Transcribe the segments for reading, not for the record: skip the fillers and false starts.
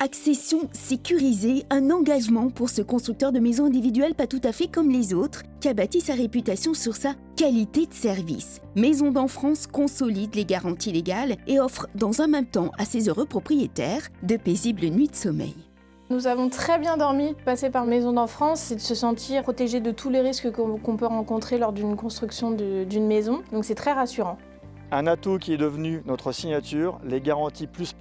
accession sécurisée, un engagement pour ce constructeur de maisons individuelles pas tout à fait comme les autres, qui a bâti sa réputation sur sa qualité de service. Maisons d'Enfance consolide les garanties légales et offre dans un même temps à ses heureux propriétaires de paisibles nuits de sommeil. Nous avons très bien dormi. Passer par Maisons d'Enfance, c'est de se sentir protégé de tous les risques qu'on peut rencontrer lors d'une construction d'une maison. Donc c'est très rassurant. Un atout qui est devenu notre signature, les garanties plus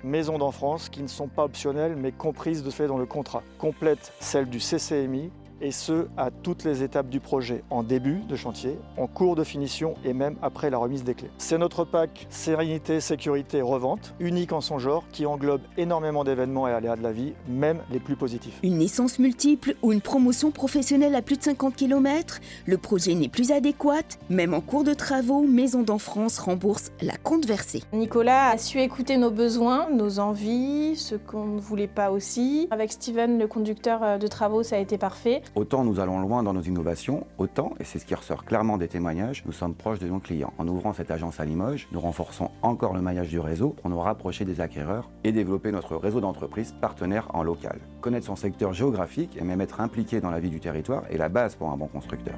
Maisons d'Enfance, qui ne sont pas optionnelles mais comprises de fait dans le contrat, complètent celles du CCMI, et ce, à toutes les étapes du projet, en début de chantier, en cours de finition et même après la remise des clés. C'est notre pack Sérénité, Sécurité, Revente, unique en son genre, qui englobe énormément d'événements et aléas de la vie, même les plus positifs. Une naissance multiple ou une promotion professionnelle à plus de 50 km, le projet n'est plus adéquat, même en cours de travaux, Maisons d'Enfance rembourse la compte versée. Nicolas a su écouter nos besoins, nos envies, ce qu'on ne voulait pas aussi. Avec Steven, le conducteur de travaux, ça a été parfait. Autant nous allons loin dans nos innovations, autant, et c'est ce qui ressort clairement des témoignages, nous sommes proches de nos clients. En ouvrant cette agence à Limoges, nous renforçons encore le maillage du réseau pour nous rapprocher des acquéreurs et développer notre réseau d'entreprises partenaires en local. Connaître son secteur géographique et même être impliqué dans la vie du territoire est la base pour un bon constructeur.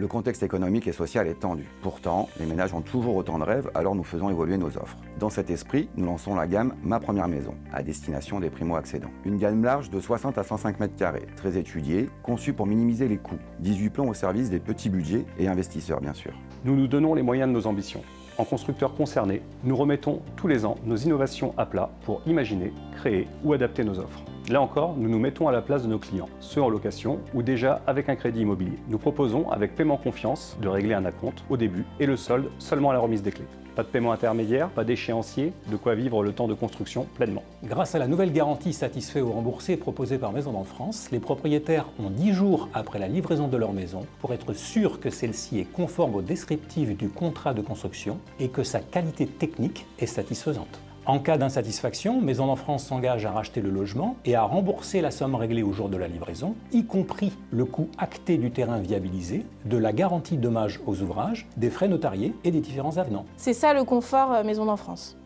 Le contexte économique et social est tendu. Pourtant, les ménages ont toujours autant de rêves, alors nous faisons évoluer nos offres. Dans cet esprit, nous lançons la gamme Ma Première Maison, à destination des primo-accédants. Une gamme large de 60 à 105 m², très étudiée, conçue pour minimiser les coûts. 18 plans au service des petits budgets et investisseurs, bien sûr. Nous nous donnons les moyens de nos ambitions. En constructeurs concernés, nous remettons tous les ans nos innovations à plat pour imaginer, créer ou adapter nos offres. Là encore, nous nous mettons à la place de nos clients, ceux en location ou déjà avec un crédit immobilier. Nous proposons, avec paiement confiance, de régler un acompte au début et le solde seulement à la remise des clés. Pas de paiement intermédiaire, pas d'échéancier, de quoi vivre le temps de construction pleinement. Grâce à la nouvelle garantie satisfait ou remboursée proposée par Maisons d'Enfance, les propriétaires ont 10 jours après la livraison de leur maison pour être sûrs que celle-ci est conforme au descriptif du contrat de construction et que sa qualité technique est satisfaisante. En cas d'insatisfaction, Maisons d'Enfance s'engage à racheter le logement et à rembourser la somme réglée au jour de la livraison, y compris le coût acté du terrain viabilisé, de la garantie dommages aux ouvrages, des frais notariés et des différents avenants. C'est ça le confort Maisons d'Enfance.